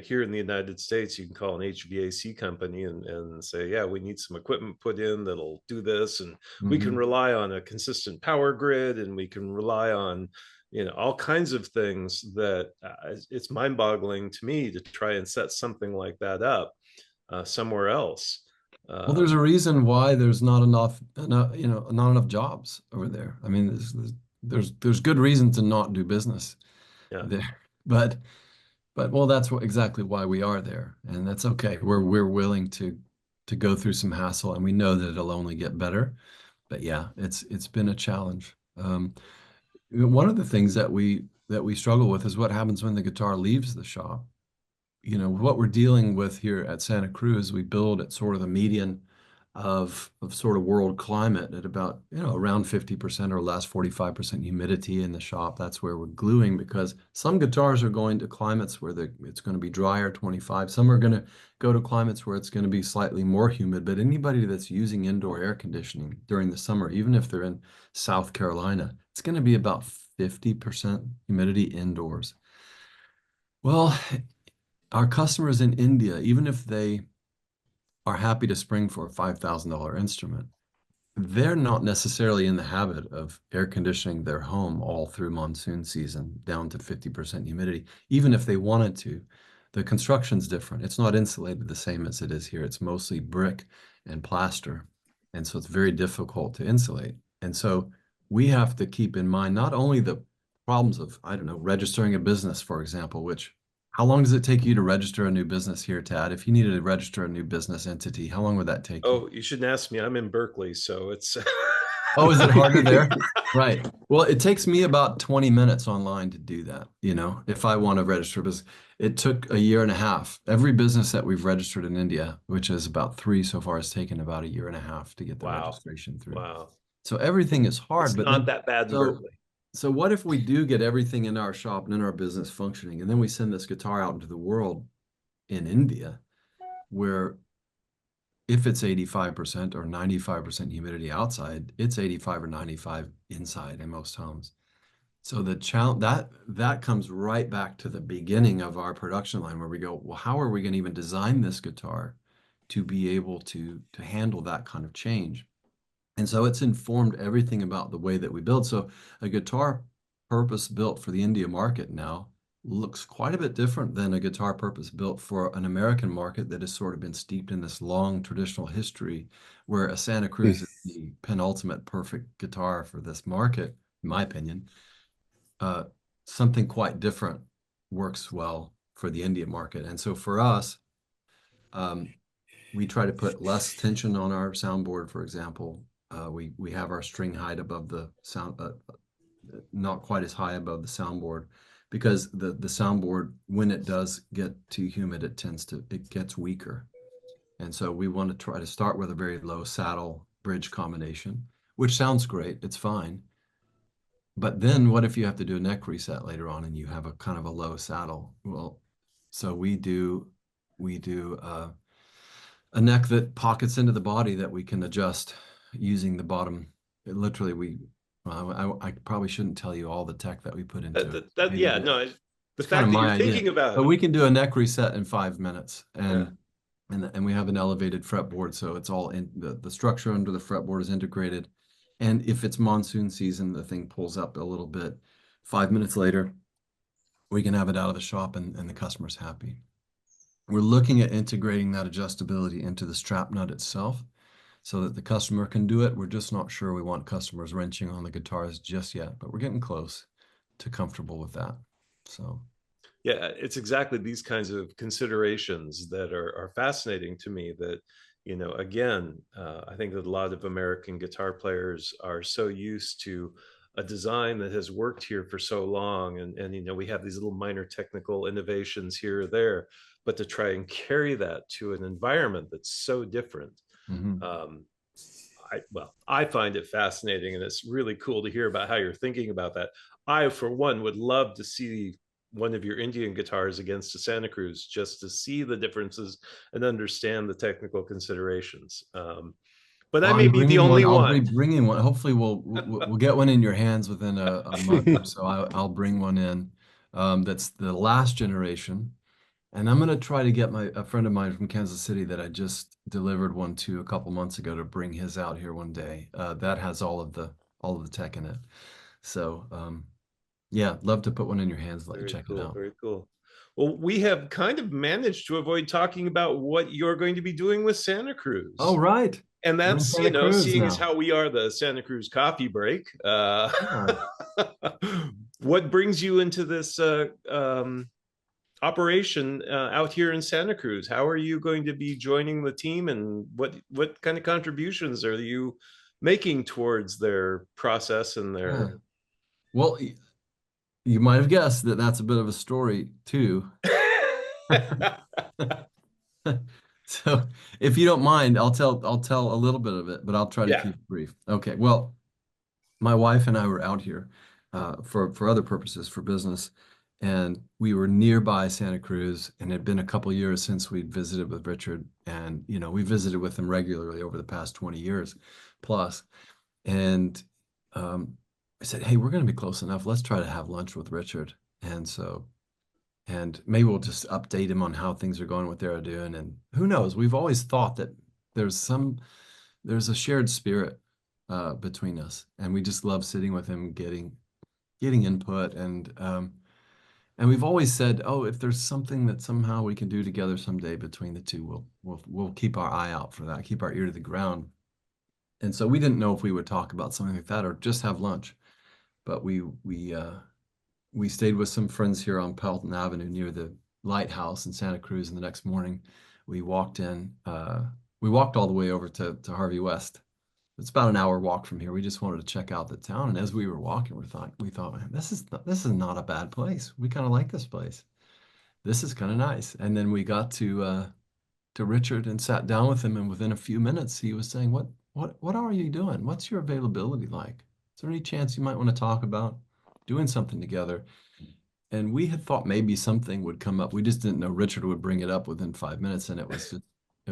here in the United States, you can call an HVAC company and say, yeah, we need some equipment put in that'll do this. And we can rely on a consistent power grid, and we can rely on, all kinds of things that it's mind boggling to me to try and set something like that up somewhere else. Well, there's a reason why there's not enough, not enough jobs over there. I mean, there's good reason to not do business Yeah. there, but well, that's exactly why we are there, and that's okay. We're willing to go through some hassle, and we know that it'll only get better. But yeah, it's been a challenge. One of the things that we struggle with is what happens when the guitar leaves the shop. What we're dealing with here at Santa Cruz, we build at sort of the median of sort of world climate at about, around 50% or less, 45% humidity in the shop. That's where we're gluing, because some guitars are going to climates where it's going to be drier, 25. Some are going to go to climates where it's going to be slightly more humid. But anybody that's using indoor air conditioning during the summer, even if they're in South Carolina, it's going to be about 50% humidity indoors. Well, our customers in India, even if they are happy to spring for a $5,000 instrument, they're not necessarily in the habit of air conditioning their home all through monsoon season down to 50% humidity. Even if they wanted to, the construction's different. It's not insulated the same as it is here. It's mostly brick and plaster. And so it's very difficult to insulate. And so we have to keep in mind not only the problems of, I don't know, registering a business, for example, which how long does it take you to register a new business here, Tad? If you needed to register a new business entity, how long would that take you? Oh, you shouldn't ask me. I'm in Berkeley, so it's. Oh, is it harder there? Right. Well, it takes me about 20 minutes online to do that, if I want to register a business. It took a year and a half. Every business that we've registered in India, which is about 3 so far, has taken about a year and a half to get the Wow. registration through. Wow. So everything is hard, It's but not that bad in Berkeley. So what if we do get everything in our shop and in our business functioning, and then we send this guitar out into the world in India, where if it's 85% or 95% humidity outside, it's 85 or 95 inside in most homes. So the challenge that comes right back to the beginning of our production line, where we go, well, how are we going to even design this guitar to be able to handle that kind of change? And so it's informed everything about the way that we build. So a guitar purpose built for the India market now looks quite a bit different than a guitar purpose built for an American market that has sort of been steeped in this long traditional history, where a Santa Cruz is the penultimate perfect guitar for this market, in my opinion. Something quite different works well for the India market. And so for us, we try to put less tension on our soundboard, for example. We have our string height above the sound, not quite as high above the soundboard, because the soundboard, when it does get too humid, it gets weaker. And so we want to try to start with a very low saddle bridge combination, which sounds great. It's fine. But then what if you have to do a neck reset later on and you have a kind of a low saddle? Well, so we do a neck that pockets into the body that we can adjust using the bottom. Literally, I probably shouldn't tell you all the tech that we put into it. Yeah, no, the It's kind fact of that my you're idea. thinking about But it. we can do a neck reset in 5 minutes, Yeah. and we have an elevated fretboard, so it's all in the structure under the fretboard is integrated. And if it's monsoon season, the thing pulls up a little bit. 5 minutes later, we can have it out of the shop, and the customer's happy. We're looking at integrating that adjustability into the strap nut itself so that the customer can do it. We're just not sure we want customers wrenching on the guitars just yet, but we're getting close to comfortable with that. So yeah, it's exactly these kinds of considerations that are fascinating to me, that, again, I think that a lot of American guitar players are so used to a design that has worked here for so long, and we have these little minor technical innovations here or there, but to try and carry that to an environment that's so different. I find it fascinating, and it's really cool to hear about how you're thinking about that. I, for one, would love to see one of your Indian guitars against a Santa Cruz, just to see the differences and understand the technical considerations. But I may be the only one. I'll be bringing one. Hopefully, we'll get one in your hands within a month or so. I'll bring one in. That's the last generation. And I'm going to try to get a friend of mine from Kansas City that I just delivered one to a couple months ago to bring his out here one day. That has all of the tech in it. So yeah, love to put one in your hands, let you Very check it cool. out. Very cool. Well, we have kind of managed to avoid talking about what you're going to be doing with Santa Oh, Cruz. right. And We're in that's, Santa Cruz seeing as now. how we are the Santa Cruz coffee break, Yeah. what brings you into this operation out here in Santa Cruz? How are you going to be joining the team, and what kind of contributions are you making towards their process and Yeah. their Well, you might have guessed that that's a bit of a story too. So if you don't mind, I'll tell a little bit of it, but I'll try to yeah. keep it brief. Okay. Well, my wife and I were out here for other purposes, for business, and we were nearby Santa Cruz, and it had been a couple years since we'd visited with Richard, and we visited with him regularly over the past 20 years plus. And I said, hey, we're going to be close enough. Let's try to have lunch with Richard. And maybe we'll just update him on how things are going, what they're doing. And who knows? We've always thought that there's a shared spirit between us, and we just love sitting with him, getting input, and we've always said, oh, if there's something that somehow we can do together someday between the two, we'll keep our eye out for that, keep our ear to the ground. And so we didn't know if we would talk about something like that or just have lunch, but we stayed with some friends here on Pelton Avenue near the lighthouse in Santa Cruz, and the next morning we walked in. We walked all the way over to Harvey West. It's about an hour walk from here. We just wanted to check out the town, and as we were walking, we thought, man, this is not a bad place. We kind of like this place. This is kind of nice. And then we got to Richard and sat down with him, and within a few minutes, he was saying, what are you doing? What's your availability like? Is there any chance you might want to talk about doing something together? And we had thought maybe something would come up. We just didn't know Richard would bring it up within 5 minutes, and it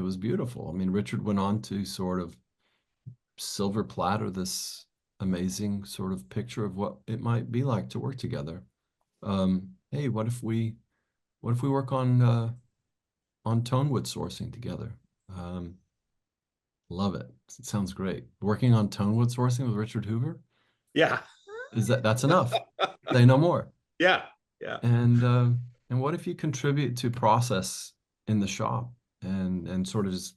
was beautiful. I mean, Richard went on to sort of silver platter this amazing sort of picture of what it might be like to work together. Hey, what if we work on tone wood sourcing together? Love it. It sounds great. Working on tone wood sourcing with Richard Hoover? Yeah. That's enough? Say no more. Yeah. Yeah. And what if you contribute to process in the shop and sort of just,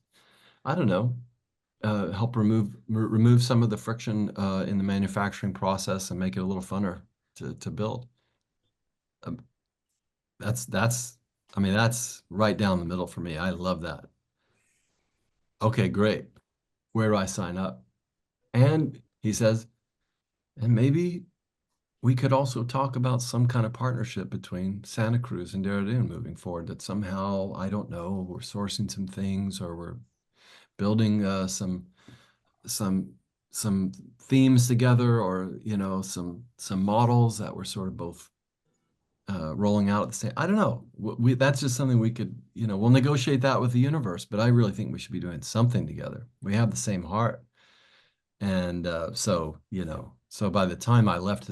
I don't know, help remove some of the friction in the manufacturing process and make it a little funner to build. Um, I mean, that's right down the middle for me. I love that. Okay, great. Where do I sign up? And he says, and maybe we could also talk about some kind of partnership between Santa Cruz and Dehradun moving forward, that somehow, I don't know, we're sourcing some things, or we're building some some themes together, or some models that we're sort of both rolling out at the same. I don't know. That's just something we could, we'll negotiate that with the universe. But I really think we should be doing something together. We have the same heart, and so by the time I left,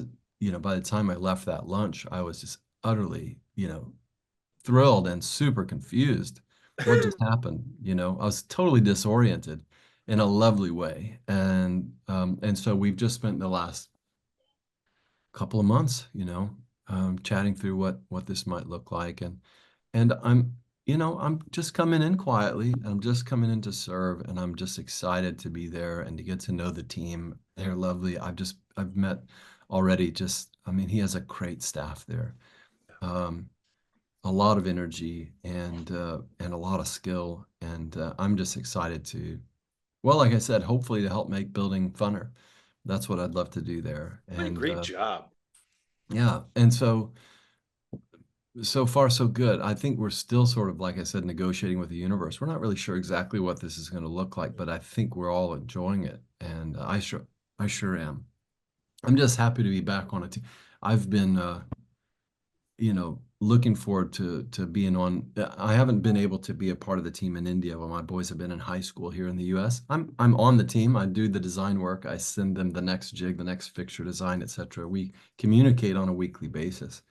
by the time I left that lunch, I was just utterly, thrilled and super confused. What just happened? I was totally disoriented in a lovely way. And so we've just spent the last couple of months, chatting through what this might look like. And I'm just coming in quietly. I'm just coming in to serve, and I'm just excited to be there and to get to know the team. They're lovely. I've met already, I mean, he has a great staff there. A lot of energy and a lot of skill, and I'm just excited to, well, like I said, hopefully to help make building funner. That's what I'd love to do there. What a And great job. yeah, and so far so good. I think we're still sort of, like I said, negotiating with the universe. We're not really sure exactly what this is going to look like, but I think we're all enjoying it, and I sure am. I'm just happy to be back on a team. I've been looking forward to being on. I haven't been able to be a part of the team in India while my boys have been in high school here in the US. I'm on the team. I do the design work. I send them the next jig, the next fixture design, etc. We communicate on a weekly basis.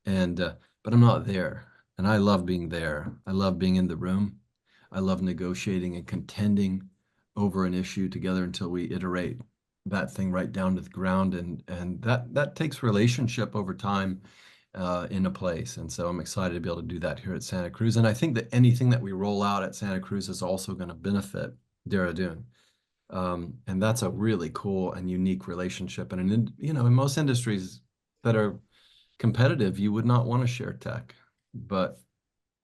And but I'm not there. And I love being there. I love being in the room. I love negotiating and contending over an issue together until we iterate that thing right down to the ground. And that takes relationship over time in a place. And so I'm excited to be able to do that here at Santa Cruz. And I think that anything that we roll out at Santa Cruz is also going to benefit Dehradun. And that's a really cool and unique relationship. And in most industries that are competitive, you would not want to share tech. But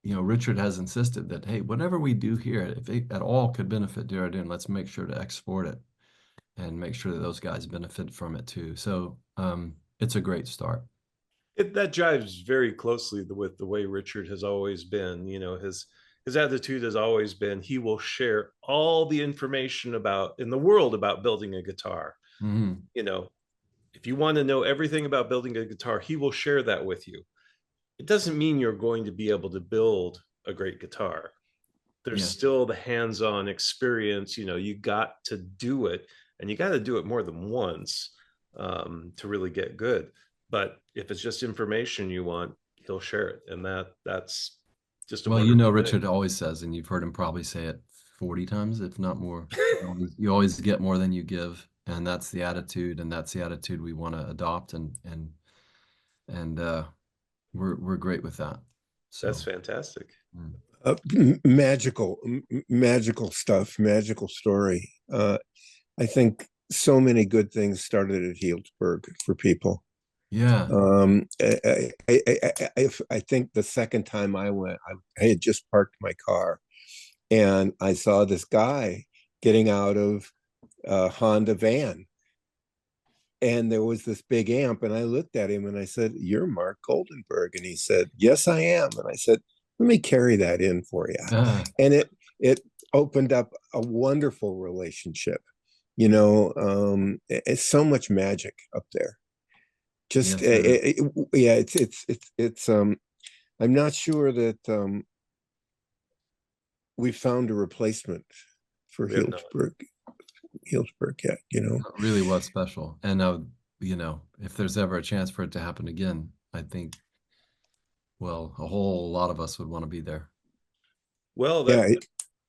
Richard has insisted that, hey, whatever we do here, if it at all could benefit Dehradun, let's make sure to export it and make sure that those guys benefit from it too. So it's a great start. That jives very closely with the way Richard has always been. His attitude has always been he will share all the information in the world about building a guitar. Mm-hmm. If you want to know everything about building a guitar, he will share that with you. It doesn't mean you're going to be able to build a great guitar. There's still the hands-on experience. You got to do it, and you got to do it more than once to really get good. But if it's just information you want, he'll share it, and that's just a Well, wonderful Richard thing. always says, and you've heard him probably say it 40 times, if not more, you always get more than you give. And that's the attitude, and that's the attitude we want to adopt, and we're great with that. So That's fantastic. Magical stuff, magical story. I think so many good things started at Healdsburg for people. yeah. I think the second time I went, I had just parked my car, and I saw this guy getting out of a Honda van, and there was this big amp, and I looked at him and I said, "You're Mark Goldenberg," and he said, "Yes, I am." And I said, "Let me carry that in for you," and it opened up a wonderful relationship. It's so much magic up there. Just Yes, yeah, it's I'm not sure that we found a replacement for We have not. Healdsburg yet. really was special. And if there's ever a chance for it to happen again, I think, well, a whole lot of us would want to be there. Well, Yeah,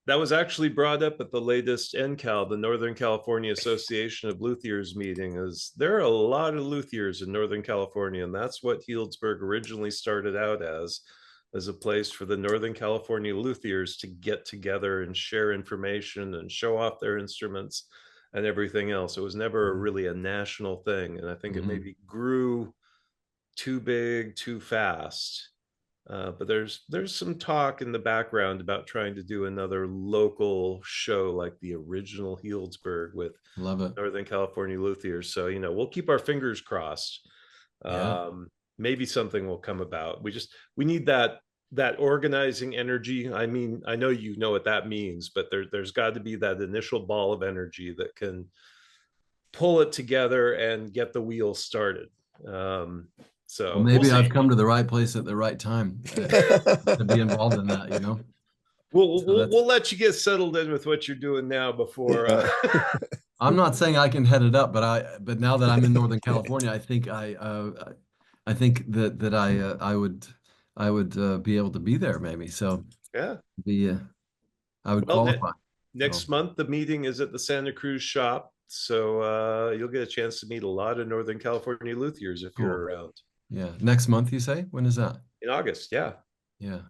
that was actually brought up at the latest NCAL, the Northern California Association of Luthiers meeting. Is there are a lot of luthiers in Northern California, and that's what Healdsburg originally started out as a place for the Northern California luthiers to get together and share information and show off their instruments and everything else. It was never really a national thing, and I think it maybe grew too big too fast. But there's some talk in the background about trying to do another local show like the original Healdsburg with Love it. Northern California luthiers. So we'll keep our fingers crossed. Yeah. Maybe something will come about. We need that organizing energy. I mean, I know you know what that means, but there's got to be that initial ball of energy that can pull it together and get the wheel started. Well, So we'll maybe see. I've come to the right place at the right time to be involved in that. We'll, So we'll let you get settled in with what you're doing now before. I'm not saying I can head it up, but now that I'm in Northern California, I think that I would be able to be there maybe. So Yeah. I would Well, qualify. next So, month the meeting is at the Santa Cruz shop, so you'll get a chance to meet a lot of Northern California luthiers if cool. you're around Yeah. Next month, you say? When is that? in August. Yeah, Yeah.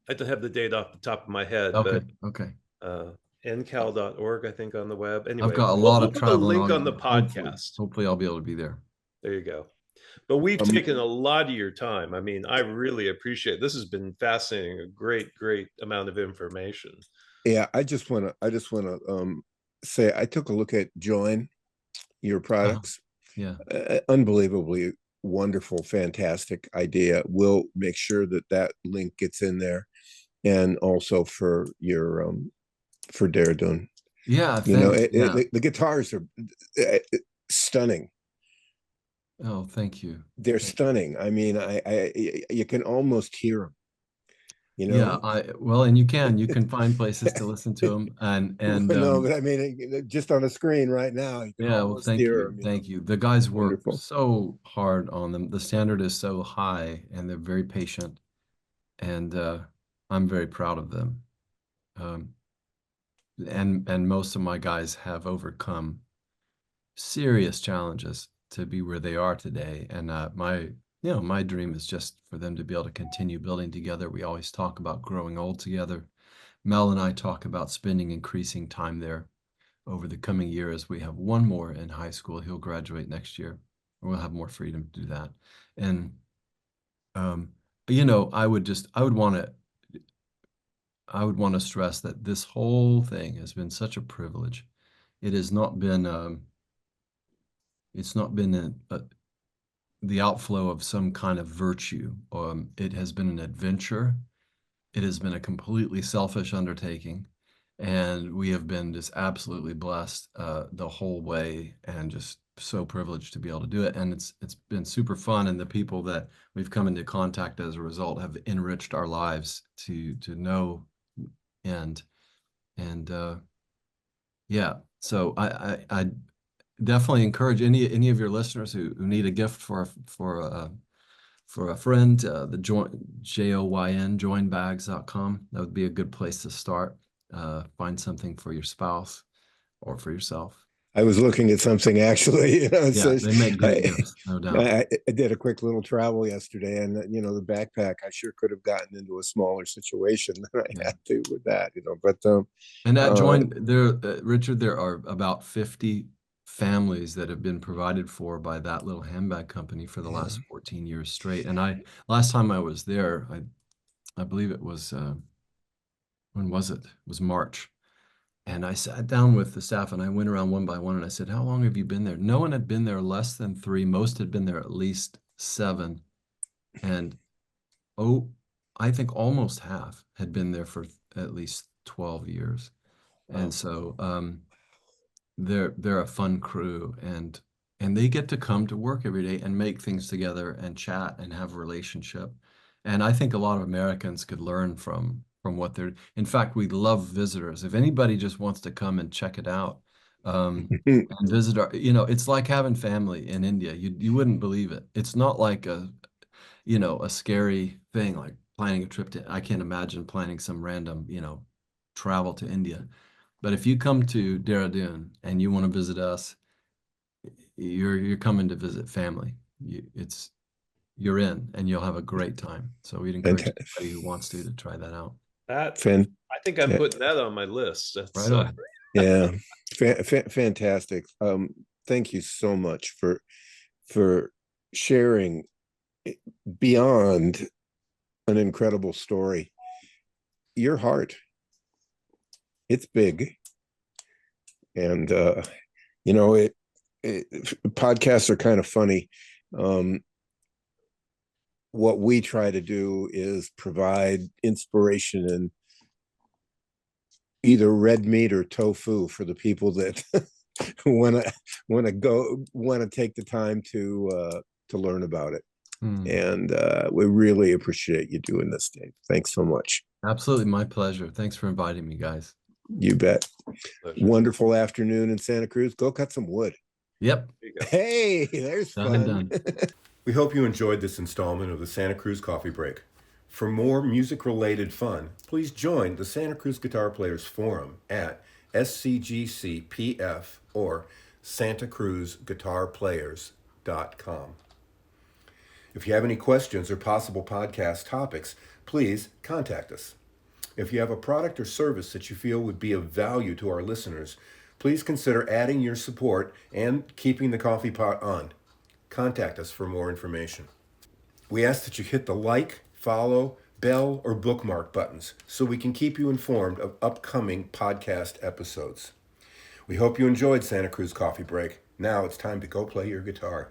I don't have the date off the top of my head, Okay. but Okay. ncal.org, I think, on the web. I've Anyway, got a we'll, lot we'll of put a traveling link on. on the podcast. Hopefully I'll be able to be there. There you go. But we've Um, taken a lot of your time. I mean, I really appreciate it. This has been fascinating, a great amount of information. yeah, I just want to say I took a look at Join your products. Yeah. Unbelievably wonderful, fantastic idea. We'll make sure that link gets in there, and also for your for Dehradun. Yeah. Thanks. Yeah. The guitars are stunning. Oh, thank you. They're stunning. I mean, I you can almost hear them. you Yeah, know? and you can find places to listen to them, and No, but I mean, just on a screen right now, you can yeah, well, almost thank hear you. them, Thank you. The guys work Wonderful. so hard on them. The standard is so high and they're very patient, and I'm very proud of them. Um, and most of my guys have overcome serious challenges to be where they are today. And my dream is just for them to be able to continue building together. We always talk about growing old together. Mel and I talk about spending increasing time there over the coming years. We have one more in high school. He'll graduate next year. We'll have more freedom to do that. And um, I would want to stress that this whole thing has been such a privilege. It has not been it's not been the outflow of some kind of virtue. It has been an adventure. It has been a completely selfish undertaking, and we have been just absolutely blessed the whole way, and just so privileged to be able to do it. And it's been super fun, and the people that we've come into contact as a result have enriched our lives to no end. And yeah, so I definitely encourage any of your listeners who need a gift for a friend, the JOYN, joinbags.com. That would be a good place to start. Find something for your spouse or for yourself. I was looking at something actually, Yeah, so they make great I, gifts, no doubt. I did a quick little travel yesterday, and the backpack, I sure could have gotten into a smaller situation than I Yeah. had to with that, but And at uh, Join, Richard, there are about 50 families that have been provided for by that little handbag company for the yeah. last 14 years straight. And last time I was there, I believe it was, when was it? It was March. And I sat down with the staff and I went around one by one and I said, "How long have you been there?" No one had been there less than 3. Most had been there at least 7. And oh, I think almost half had been there for at least 12 years. And Wow. so they're a fun crew, and they get to come to work every day and make things together and chat and have a relationship. And I think a lot of Americans could learn from what they're. In fact, we love visitors. If anybody just wants to come and check it out, and visit it's like having family in India. You wouldn't believe it. It's not like a scary thing like planning a trip to. I can't imagine planning some random, travel to India. But if you come to Dehradun and you want to visit us, you're coming to visit family. You're in, and you'll have a great time. So we'd encourage Fantastic. anybody who wants to try that out. That Fan, I think I'm putting that on my list. Right That's on. yeah, fantastic. Thank you so much for sharing beyond an incredible story. Your heart, it's big, and it podcasts are kind of funny. Um, what we try to do is provide inspiration in either red meat or tofu for the people that want to take the time to learn about it. And we really appreciate you doing this, Dave. Thanks so much. Absolutely, my pleasure. Thanks for inviting me, guys. You bet. pleasure. Wonderful afternoon in Santa Cruz. Go cut some wood. Yep, There you go. Hey, there's done and fun. done. We hope you enjoyed this installment of the Santa Cruz Coffee Break. For more music-related fun, please join the Santa Cruz Guitar Players Forum at SCGCPF or santacruzguitarplayers.com. If you have any questions or possible podcast topics, please contact us. If you have a product or service that you feel would be of value to our listeners, please consider adding your support and keeping the coffee pot on. Contact us for more information. We ask that you hit the like, follow, bell, or bookmark buttons so we can keep you informed of upcoming podcast episodes. We hope you enjoyed Santa Cruz Coffee Break. Now it's time to go play your guitar.